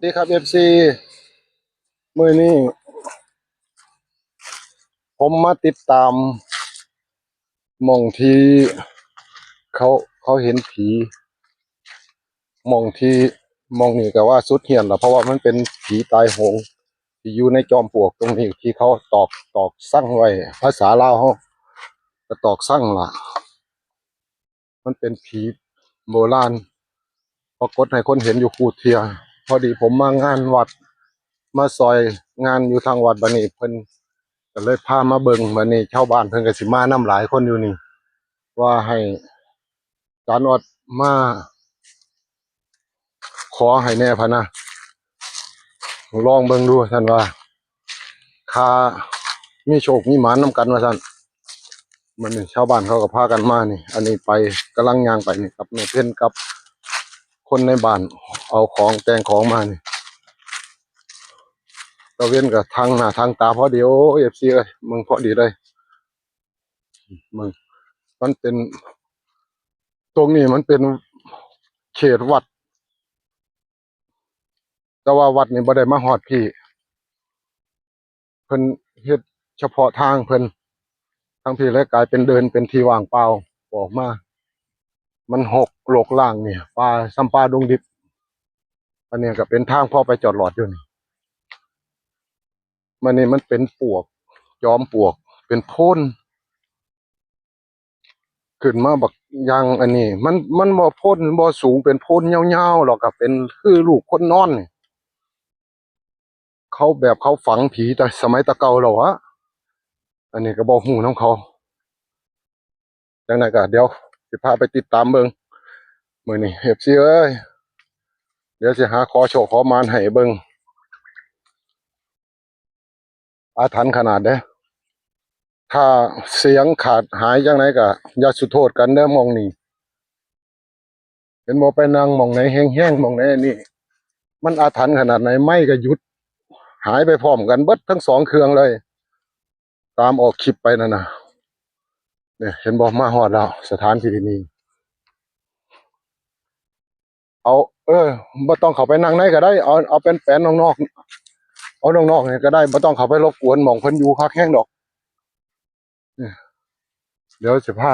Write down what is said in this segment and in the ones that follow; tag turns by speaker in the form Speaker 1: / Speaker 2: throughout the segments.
Speaker 1: ดีครับFC มื้อนี้ผมมาติดตามหม่องที่เขาเขาเห็นผีหม่องที่หม่องนี้ก็ว่าสุดเหี้ยนล่ะเพราะว่ามันเป็นผีตายโหงที่อยู่ในจอมปลวกตรงนี้ที่เขาตอกสั่งไว้ภาษาลาวเฮาก็ตอกสั่งล่ะมันเป็นผีโบราณปรากฏให้คนเห็นอยู่คู่เที่ยพอดีผมมางานวัดมาซอยงานอยู่ทางวัดบัดนี้เพิ่นก็เลยพามาเบิ่งบัดนี้ชาวบ้านเพิ่นก็สิมานำหลายคนอยู่นี่ว่าให้จานอดมาขอให้แน่พะนะลองเบิ่งดูท่านว่าค่ามีโชคมีหมานนำกันว่าซั่นมันนี่ชาวบ้านเขาก็พากันมานี่อันนี้ไปกำลังย่างไปนี่กับแม่เพ็ญกับคนในบ้านเอาของแต่งของมานี่ตะเว้นก็ทางหน้าทางตาพอดีโอ้ FC เอ้ยมึงพอดีเลยมึงมันเป็นตรงนี้มันเป็นเขตวัดแต่ว่าวัดนี่บ่ได้มาฮอดพี่เพิ่นเฮ็ดเฉพาะทางเพิ่นทางพี่เลยกลายเป็นเดินเป็นที่ว่างเปล่าออกมามันหกโลกล่างเนี่ยป่าซ้ำป่าดงดิบอันเนี้ยก็เป็นทางพอไปจอดรถอยู่นี่มันนี่มันเป็นปวกจอมปลวกเป็นโพ่นขึ้นมาบักอยางอันนี้มันบ่โพ่นบ่สูงเป็นโพ่นยาวๆหรอกก็เป็นคือลูกคนนอนนี่เขาแบบเขาฝังผีแต่สมัยตะเก่าแล้วอะอันนี้ก็บ่ฮู้นำเขาจังได๋ก็เดี๋ยวสิพาไปติดตามเบิ่งมื้อนี้ FC เอ้ยเดี๋ยวสิหาขอโชคขอมานให้เบิ่งอาถรรพ์ขนาดเด้อถ้าเสียงขาดหายจังไดก็อย่าสุโทษกันเด้อหม้องนี้เห็นบ่ไปนั่งหม้องไหนแห้งๆหม้องไหนอันนี้มันอาถรรพ์ขนาดไหนไม้ก็หยุดหายไปพร้อมกันเบิดทั้งสองเครื่องเลยตามออกคลิปไปนั่นน่ะเนี่ยเห็นบ่มาฮอดแล้วสถานที่นี้เอาบ่ต้องเข้าไปนั่งในก็ได้เอาเป็นแปลนนอกๆเอานอกๆนี่ก็ได้บ่ต้องเข้าไปรบกวนหม้องเพิ่นอยู่คักแฮงดอกเนี่ยเดี๋ยวสิพา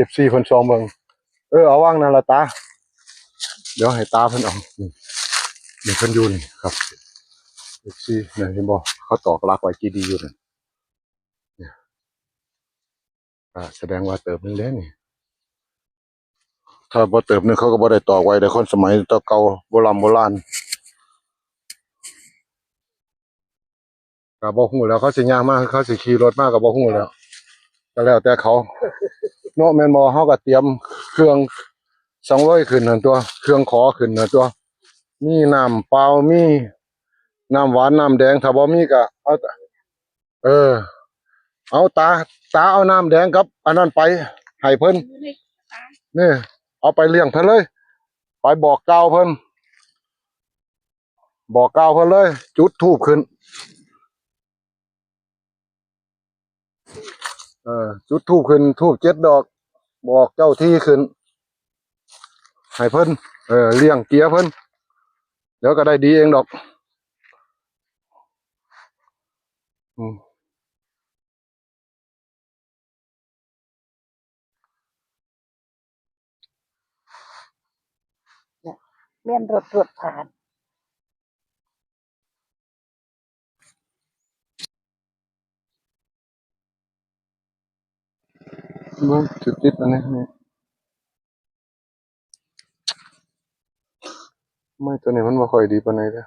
Speaker 1: FC เพิ่นส่องเบิ่งเอาวางนั่นล่ะตาเดี๋ยวให้ตาเพิ่นเอานี่เพิ่นอยู่นี่ครับ FC เนี่ยเห็นบ่เขาตอกหลักไว้กี่ดีอยู่นั่นเนี่ยแสดงว่าเติบนึงแล้วนี่ถ้าบ่เติบนึงเขาก็บ่ได้ตอกไว้แต่คนสมัยตะเก่าโบราณก็บ่ฮู้แล้วเขาสิย่างมาเขาสิขี่รถมาก็บ่ฮู้แล้วก็แล้วแต่เขาเนาะแม่นบ่เฮาก็เตรียมเครื่อง200ขึ้นนั่นตัวเครื่องขอขึ้นนั่นตัวมีน้ำเปล่ามีน้ำหวานน้ำแดงถ้าบ่มีก็เอาเออเอาตาเอาน้ำแดงกับอันนั้นไปให้เพิ่นนี่เอาไปเลี้ยงเพิ่นเลยไปบอกกล่าวเพิ่นบอกกล่าวเพิ่นเลยจุดธูปขึ้นจุดธูปขึ้นธูป7ดอกบอกเจ้าที่ขึ้นให้เพิ่นเลี้ยงเกียเพิ่นเดี๋ยวก็ได้ดีเองดอกอืม
Speaker 2: เมียนรถผ่าน
Speaker 1: บ่จุดติดอันนี้ไม่ตัวนี้มันบ่ค่อยดีปานใดเด้อ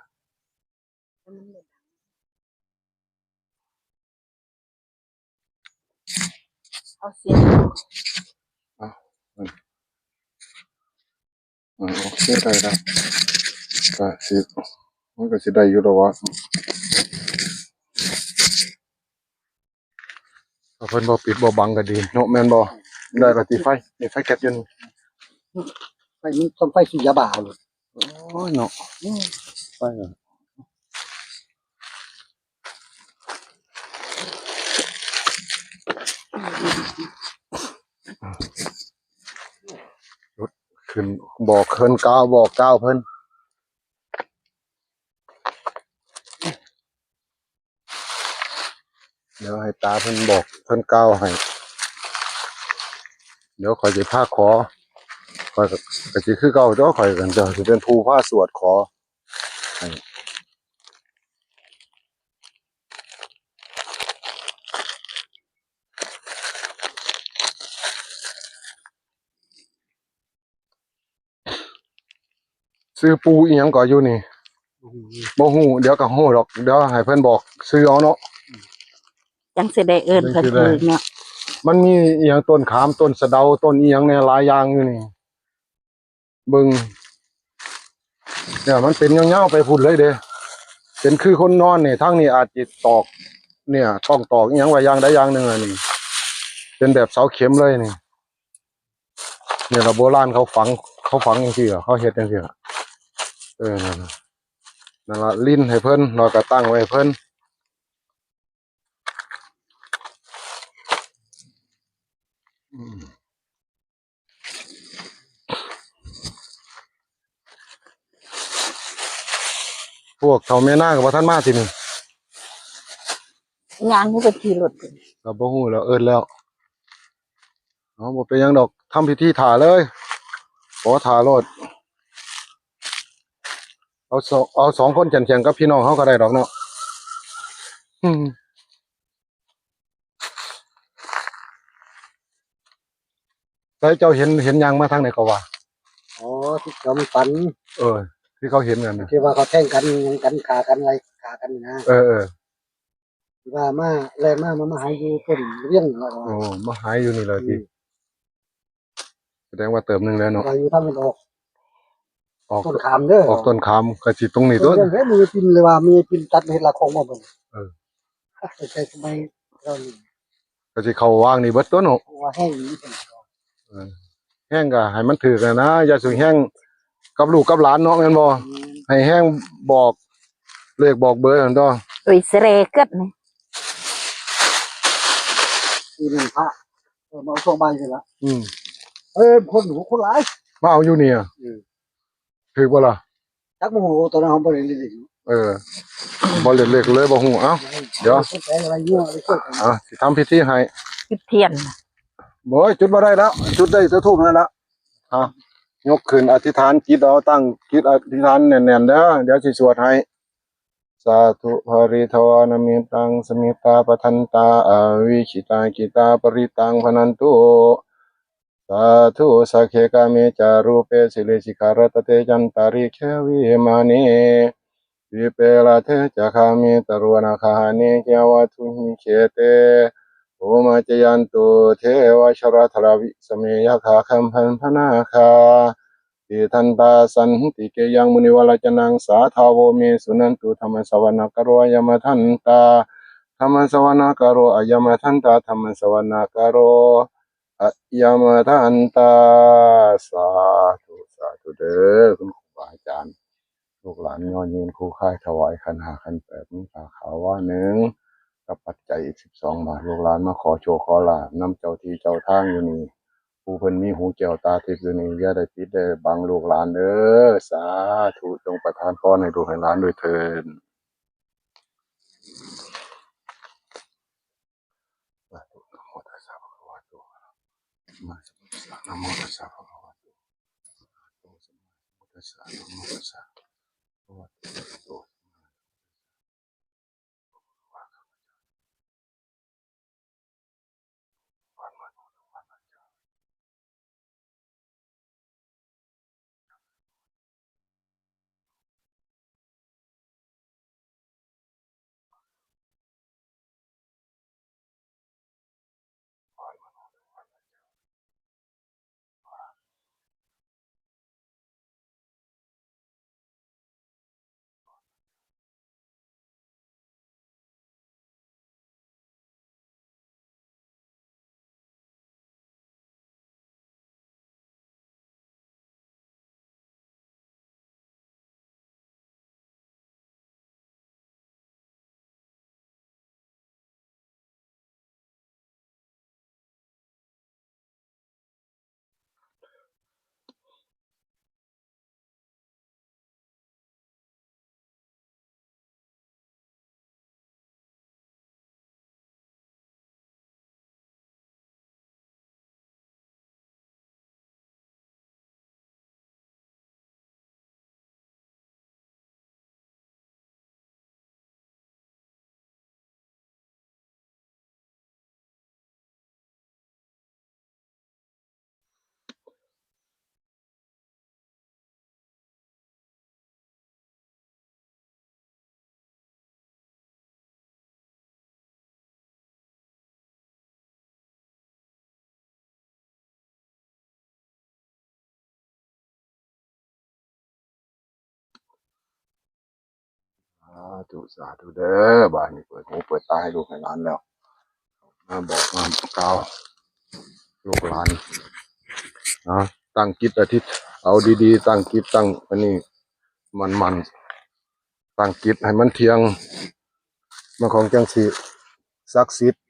Speaker 2: เอาเสียง
Speaker 1: อ้าวโอเคได้แล้วก็สิมันก็สิได้อยู่แล้ววะถ้าเพิ่นบ่ปิดบ่บังก็ดีเนาะแม่นบ่ได้ละติไฟนี่ไฟแก๊สอยู่นี่
Speaker 2: ไฟมันต้องไฟสียาบาเลย
Speaker 1: โอ้ยเนาะไฟอะรถขึ้นบอกเพิ่นก้าวบอกก้าวเพิ่น เดี๋ยวให้ตาเพิ่นบอกเพิ่นกล่าวให้เดี๋ยวข่อยสิพาขอข่อยก็สิคือเก่าเจ้าข่อยกันเจ้าสิเป็นผู้พาสวดขอให้ซื้อปูอีหยังก็อยู่นี่บ่ฮู้เดี๋ยวก็ฮู้ดอกเดี๋ยวให้เพิ่นบอกซื้อเอาเนาะ
Speaker 2: จังสิได้เอิ้นเพิ่นถือเนาะ
Speaker 1: มันมีอีหยังต้นขามต้นสะเดาต้นอีหยังเนี่ยหลายอย่างอยู่นี่เบิ่งเนี่ยมันเป็นยาวๆไปพุ่นเลยเด้เป็นคือคนนอนนี่ทางนี้อาจจิตอกเนี่ยต้องตอกอีหยังไว้อย่างใดอย่างหนึ่งอ่ะนี่เป็นแบบเสาเข็มเลยนี่เนี่ยเราโบราณเขาฝังจังซี่อ่ะเขาเฮ็ดจังซี่อ่ะนั่นน่ะนั่นล่ะลิ้นให้เพิ่นแล้วก็ตั้งไว้ให้เพิ่นอืมพวกเฒ่าแม่นางก็บ่ทันมาที่นี่
Speaker 2: งานนี้เป็นขี่รถ
Speaker 1: ก็บ่ฮู้แล้วเอิ้นแล้วเอาบ่เป็นหยังดอกทำพิธีถ่าเลยขอถ่ารถเอาสองคนเฉียงๆกับพี่น้องเฮาก็ได้ดอกเนาะอืมแล้วเจ้าเห็นหยังมาทางไหนก็ว่า
Speaker 2: อ๋อที่เขาไม่ฝัน
Speaker 1: ที่เขาเห็นกันน่ะ
Speaker 2: ที่ว่าเขาแท่งกันยังกันขากันอะไรขากันนะ
Speaker 1: เออ
Speaker 2: ที่ว่ามาแรงมาหาอยู่ต้นเรื่องอะไร
Speaker 1: โอ้มาหายอยู่นี่เลยที่แสดงว่าเติมหนึงแล้วเนาะ
Speaker 2: เราอยู่ทำมันออก
Speaker 1: ออก
Speaker 2: ต้นขามเด้อ
Speaker 1: ออกต้นขามก็สิตรงนี้
Speaker 2: ต้
Speaker 1: ต้
Speaker 2: น
Speaker 1: น
Speaker 2: เรื่องแค่มีปินเลยว่ามีปินตัดเห็ดละของมาบ่น
Speaker 1: เออ
Speaker 2: ใช่ทำไมเรานี่
Speaker 1: ก็สิเข้าว่างนี่เบิดตัวเนาะ
Speaker 2: ว่าแห้งนี้เป็น
Speaker 1: แห้งก็ให้มันถูกนะอย่าสิแห้งกับลูกกับหลานเนาะแม่นบ่ให้แห้งบอกเลขบอกเบอร์นั่นตัว
Speaker 2: อุยเสเรกัดนี่คือหนึ่งพระมาช่วงบ่ายเลยละ
Speaker 1: อืม
Speaker 2: คนหนูคนหลาย
Speaker 1: มาเอาอยู่นี่อ่ะถูกบ่ล่ะ
Speaker 2: จักโมโหตอนนั้นเขาบริเวณ
Speaker 1: บ่เล่นเลขเลยบ่ฮู้เอ้าเดี๋ยว
Speaker 2: ใช้อะไรเงี้ยอะไรช่วยกัน
Speaker 1: สิทำพิธีให้
Speaker 2: จุดเทียน
Speaker 1: โอ้ยจุดบ่ได้แล้ว จุดได้แต่ทูบนั่นละยกขึ้นอธิษฐานจิตเอาตั้งจิตอธิษฐานแน่นๆเด้อเดี๋ยวสิสวดให้สาธุภริทวานามิตังสมิตาปทันตาอาวิชิตากิตาปริตังพนันตุสาธุสักเคกามิจารูปเปสิเลสิการตเตจันตาริเควิมานีวิเปลาเทจะคามิตรวนาคานิเกวัตุหิเขเต โอมาจยันตุเทวชรธรวิสเมยคาคัมพันพนาคาติทันตาสันติเกยังมุนิวลจนังสาทาวเมสุนันตุธรรมสวนกโรยมทันตาธรรมสวนกโรอยมทันตาธรรมสวนกโรอยมทันตาสาธุเด้อคุณครูบาอาจารย์ลูกหลานย้อนยืนครูค่ายถวายขันหาขันแปดมีตาขาวว่าหนึ่ง กับปัจจัยอีก12 บาทลูกหลานมาขอโชว์ขอลาบนำเจ้าที่เจ้าทางอยู่นี่ผู้เพิ่นมีหูแก้วตาทิพย์อยู่นี่อย่าได้ปิดได้บังลูกหลานเด้อสาธุจงประทานพรให้ลูกให้หลานด้วยเถิดสาธุนะโมตัสสะภะคะวะโตอะระหะโตสัมมาสัมพุทธัสสะนะโมตัสสะภะคะวะโตอะระหะโตสัมมาสัมพุทธัสสะนะโมตัสสะภะคะวะโต ธุเด้อบ้านนี้เปิดหูเปิดตาให้ลูกให้หลานแล้วมาบอกมากล่าวลูกหลานนะตั้งจิตอธิษฐานเอาดีๆตั้งจิตตั้งอันนี้มันตั้งจิตให้มันเที่ยงมันของจังสิศักดิ์สิทธิ์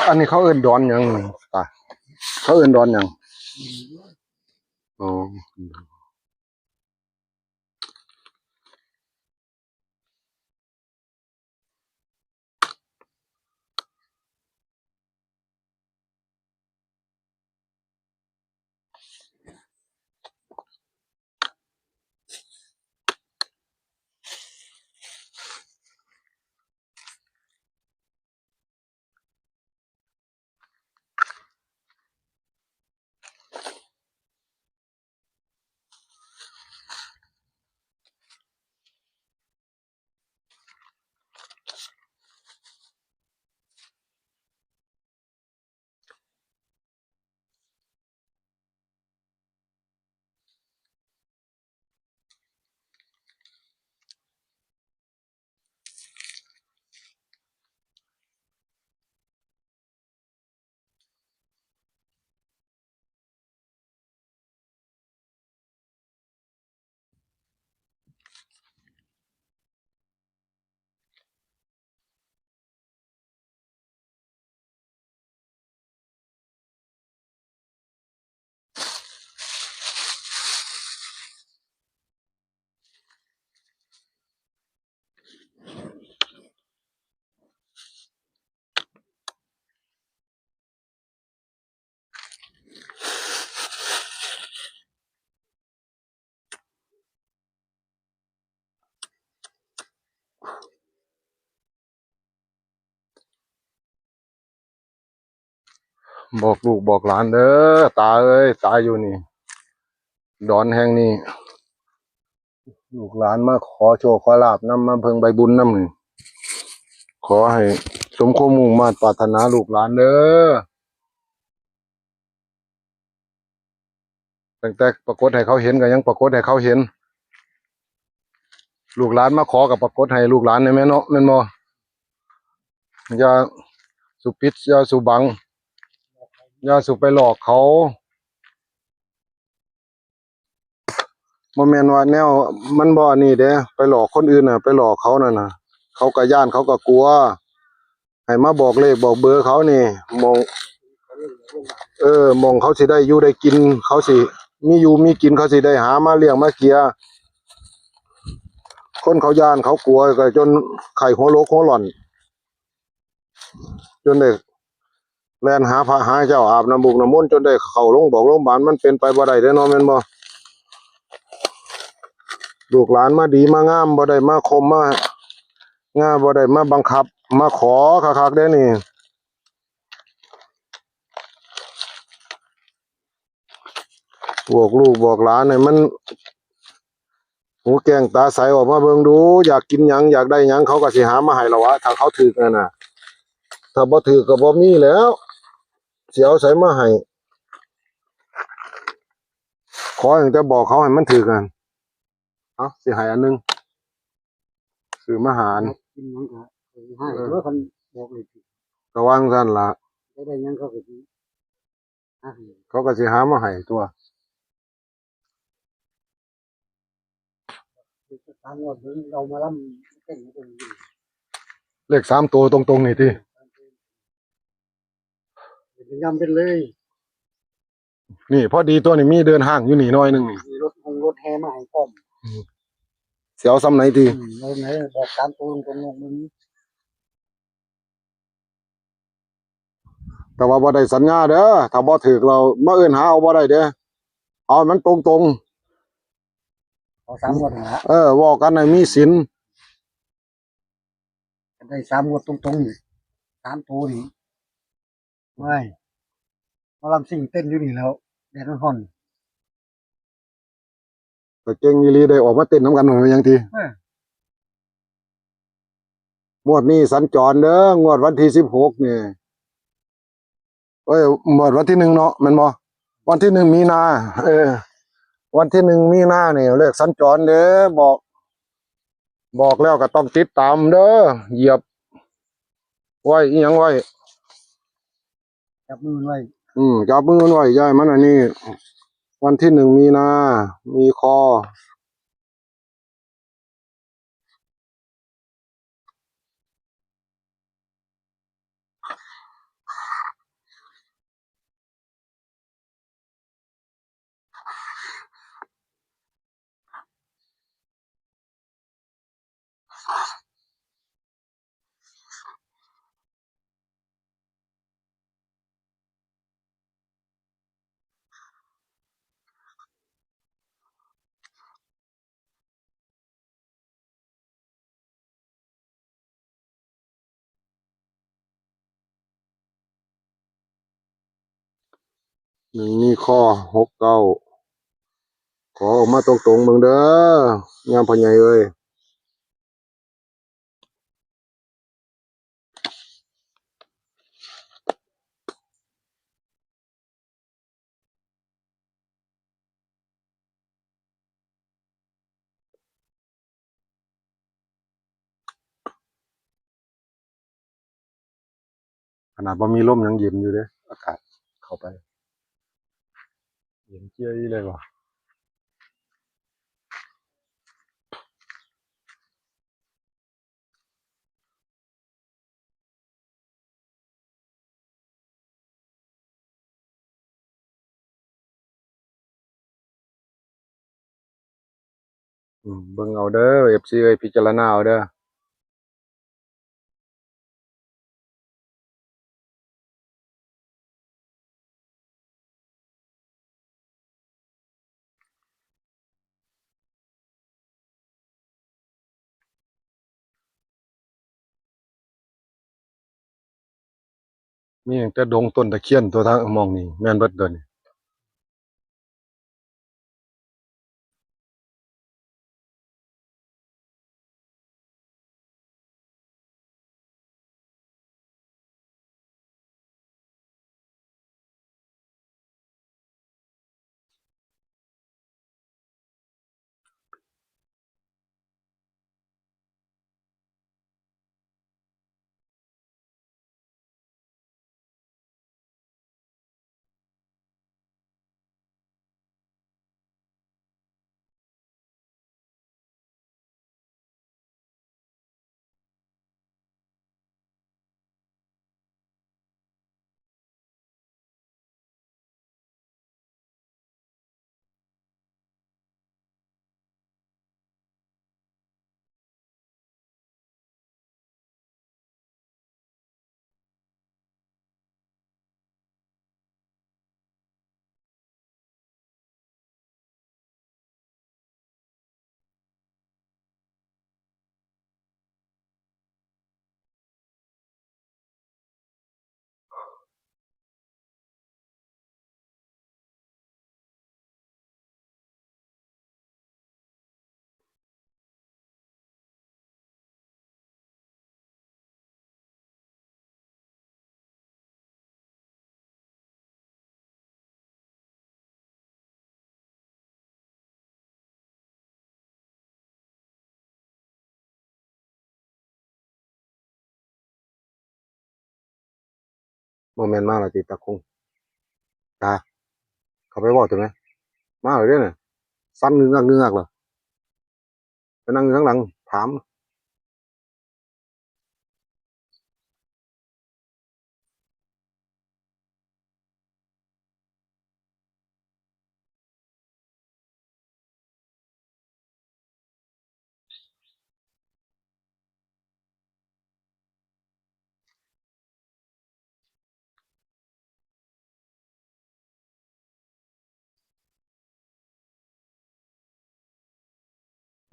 Speaker 1: อันนี้เขาเอิ้นดอนหยังตาเขาเอิ้นดอนหยังอ๋อบอกลูกบอกหลานเด้อตาเอ้ยตาอยู่นี่ดอนแห่งนี้ลูกหลานมาขอโชคขอลาภนำมาเพิ่งใบบุญนำนี่ขอให้สมความมุ่งมา่ปรารถนาลูกหลานเด้อตั้งแต่ปรากฏให้เขาเห็นก็ยังปรากฏให้เขาเห็นลูกหลานมาขอก็ปรากฏให้ลูกหลานได้แม่นเนาะแม่นบ่อย่าสุปิดอย่าสุบังอย่าสุไปหลอกเขาบ่แม่นว่าแนวมันบ่นี่เด้ไปหลอกคนอื่นน่ะไปหลอกเขานั่นน่ะเขาก็ย้านเขาก็กลัวให้มาบอกเลขบอกเบอร์เขานี่มองมองเขาสิได้อยู่ได้กินเขาสิมีอยู่มีกินเขาสิได้หามาเลี้ยงมาเกียคนเขาย้านเขากลัวก็จนไข้หัวโลกหัวหล่อนจนได้แล่นหาพระหาเจ้าอาบน้ำบุกน้ำมนต์จนได้เข้าโรงพยาบาลมันเป็นไปบ่ได้เด้เนาะแม่นบ่ลูกหลานมาดีมางามบ่ได้มาคมมางาบ่ได้มาบังคับมาขอคักๆเด้นี่บอกลูกบอกหลานให้มันหูแก้งตาใสออกมาเบิ่งดูอยากกินหยังอยากได้หยังเขาก็สิหามาให้แล้ววะถ้าเขาถูกนั่นน่ะถ้าบ่ถูกก็บ่มีแล้วสิเอาไสมาให้ขออย่างแต่บอกเขาให้มันถูกกันเอาสิให้อันนึงซื้อมาหาร
Speaker 2: กินหยังก็ให้ตัวคันบอกเลยสิ
Speaker 1: ก็วางซั่นล่ะ
Speaker 2: ได้หยังเขาก็สิให้
Speaker 1: เขาก็สิหามาให้ตัว
Speaker 2: ตามว่าเบิ่งเรามาลำเต้นกันอยู่
Speaker 1: เลข3ตัวตรงๆนี่ติ
Speaker 2: เป็นยำเป็นเลย
Speaker 1: นี่พอดีตัวนี้มีเดินห้างอยู่นี่หน่อยนึงนี่
Speaker 2: มีรถแห่มาให้พร้อม
Speaker 1: สิเอาซำไหนติ
Speaker 2: เราไหนบอกตามตัวตรงๆมึง
Speaker 1: แต่ว่าบ่ได้สัญญาเด้อถ้าบ่ถูกเรามาเอิ้นหาเอาบ่ได้เด้อเอามันตรง
Speaker 2: เอา3งวดนะ
Speaker 1: ๆเว้ากันให้มีศีล
Speaker 2: กันได้3งวดตรงๆนี่3ตัวนี่ว้ายหมอลำซิ่งเต้นอยู่นี่แล้วแดดมันร้อน
Speaker 1: ก็เก่งอีหลีได้ออกมาเต้นนํกันว่าหยังติ
Speaker 2: เออง
Speaker 1: วดนี้สัญจรเด้องวดวันที่16นี่เอ้ยงวดวันที่1เนาะแม่นบ่วันที่1มีนาวันที่1มีนานี่เลขสัญจรเด้อบอกแล้วก็ต้องติดตามเด้อเหยียบไว้อีหยังไว้
Speaker 2: จับมือไว้
Speaker 1: จับมือมันไว้อย่าให้มันอันนี้วันที่1มีนามีคอ1มีคอ69ขอออกมาตรงๆเบิ่งเด้อยามพ่อใหญ่เอ้ยขนาดบ่มีลมยังเย็นอยู่เด้อากาศเข้าไปเย็นเจี๊ยยเลยว่ะเบิ่งเอาเด้อ FC เอ้ยพิจารณาเอาเด้อมีตั้งแต่ดงต้นตะเคียนตัวทางหม้องนี้แม่นเบิดเด้อนี่บ่แม่นมาแล้วติตะคงตาเข้าไปเว้าจังได๋มาแล้วเด้อน่ะสั่นงึกงักๆเหรอไปนั่งอยู่ข้างหลังถาม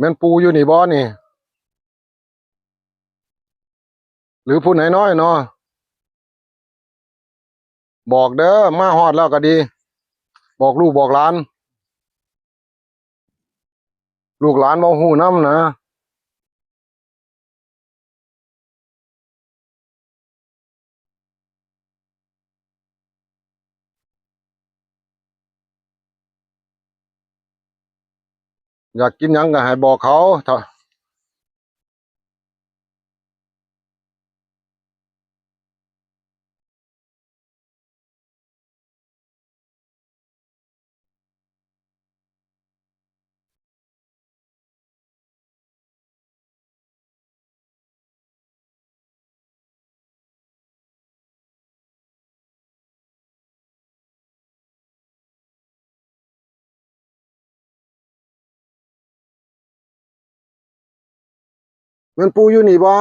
Speaker 1: แม่นปู่อยู่นี่บ่นี่ หรือผู้ไหนน้อยเนาะบอกเด้อมาฮอดแล้วก็ดี บอกลูกบอกหลาน ลูกหลานบ่ฮู้นำนะอยากกินหยังก็ให้บอกเขาถ้าแม่นปู่อยู่นี่บ่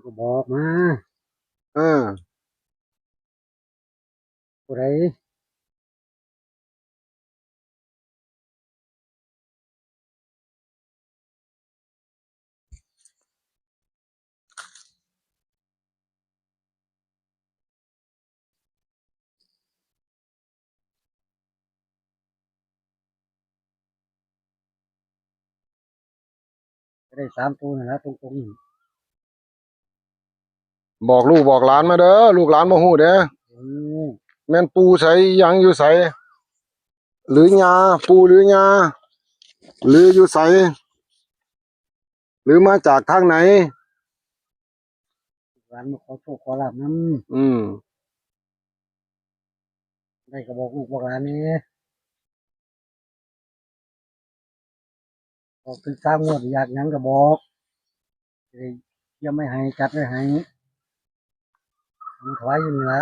Speaker 2: ก็บอกมา
Speaker 1: เออ
Speaker 2: ผู้ใดก็ได้3 ตัวนั่นล่ะตรงๆนี่
Speaker 1: บอกลูกบอกหลานมาเด้อลูกหลานบ่ฮู้เด้อ
Speaker 2: โอ้
Speaker 1: แม่นปู่ไสอิหยังอยู่ไสหรือยาปู่หรือยาหรืออยู่ไสหรือมาจากทางไหน
Speaker 2: ร้านมาขอโชคขอลาบน
Speaker 1: อืม
Speaker 2: ำได้ก็บอกลูกบอกหลานนี่บอกถึง3 งวดอยากหยังก็บอกจะได้ยังไม่ให้จัดไว้ให้มันถวายอยู่นี่ละ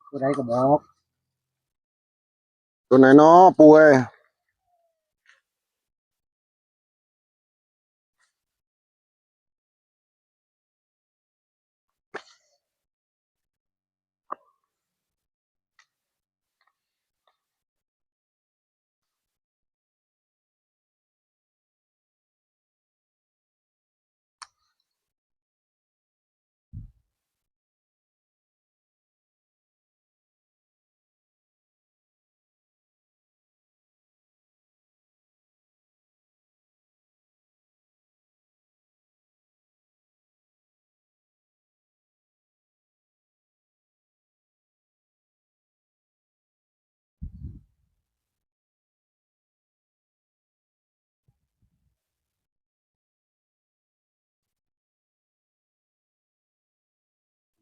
Speaker 2: ผู้ใดก็บอก
Speaker 1: ตัวไหนน้อปู่เอ้ย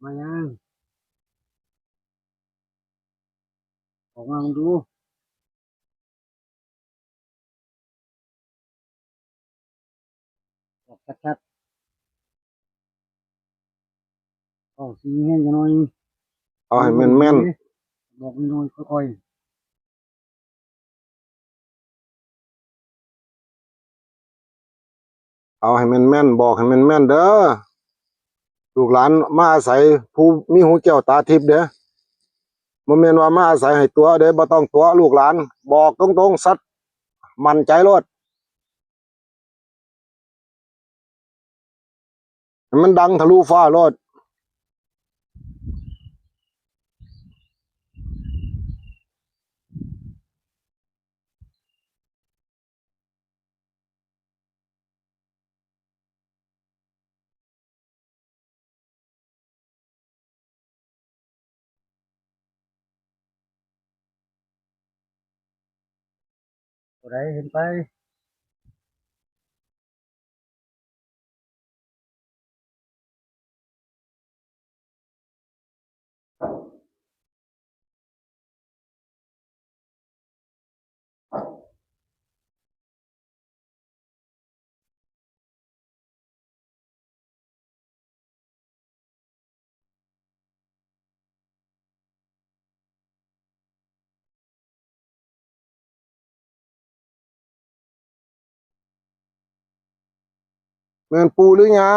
Speaker 2: มายังบอกมาดูบอกชัดๆเอาสีแห้งกันหน่อย
Speaker 1: เอาให้แม่น
Speaker 2: บอกหน่อยค่อย
Speaker 1: ๆเอาให้แม่นๆบอกให้แม่นๆเด้อลูกหลานมาอาศัยผู้มีหูแก้วตาทิพย์เด้อบ่แม่นว่ามาอาศัยให้ตัวเด้อบ่ต้องตัวลูกหลานบอกตรงๆสัตย์มั่นใจโลดให้มันดังทะลุฟ้าโลด
Speaker 2: ๆผู้ใดเห็นไป
Speaker 1: แม่นปู่หรือยา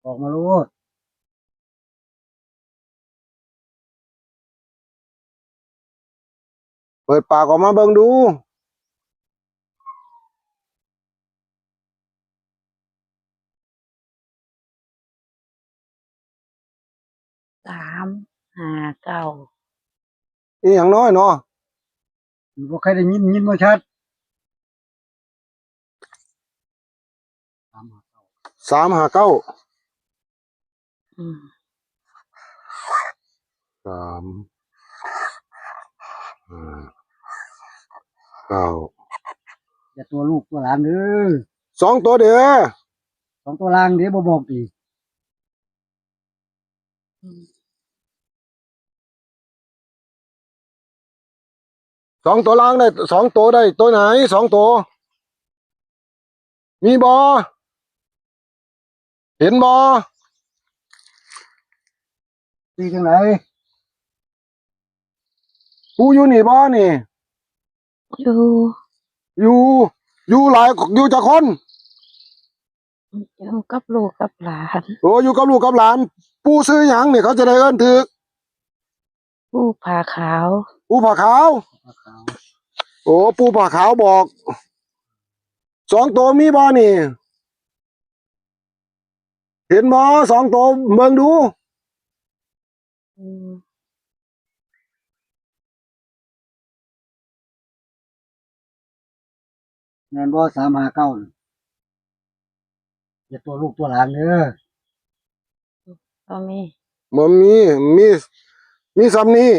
Speaker 2: บอกมาโลด
Speaker 1: เปิดปากออกมาเบิ่งดู
Speaker 3: 359
Speaker 1: อีหยังน้อยเนาะ
Speaker 2: บ่ใครได้ยินบ่ชัด
Speaker 1: 359
Speaker 3: อืม
Speaker 1: 359
Speaker 2: อย่าตัวลูกตัวหลานเด้อ
Speaker 1: 2 ตัวเด้อ
Speaker 2: สองตัวล่างเดี๋ยวบ่บอกอีก
Speaker 3: อืม
Speaker 1: 2 ตัวล่างได้2 ตัวได้ตัวไหน2 ตัว มีบ่เห็นบ่
Speaker 2: ตีจังไหน
Speaker 1: กูอยู่นี่บ่นี่
Speaker 3: อยู่
Speaker 1: อยู่อยู่หลายอยู่จักคน
Speaker 3: อยู่กับลูกกับหลาน
Speaker 1: โอ้อยู่กับลูกกับหลาน ปู่ซื้อหยังนี่เขาจะได้เอิ้นถึก
Speaker 3: ผู้ผ่าขาว
Speaker 1: ปู่ผาขาว
Speaker 2: ปลาขาว
Speaker 1: โอ้ปู่ผาขาวบอก2 ตัวมีบ่นี่ เห็นบ่2 ตัวเบิ่งดู
Speaker 3: อืม
Speaker 2: แม่นบ่359น่ะอย่าตัวลูกตัวหลานเด้อ
Speaker 3: ก็มี
Speaker 1: บ่มีมีซ้ำนี้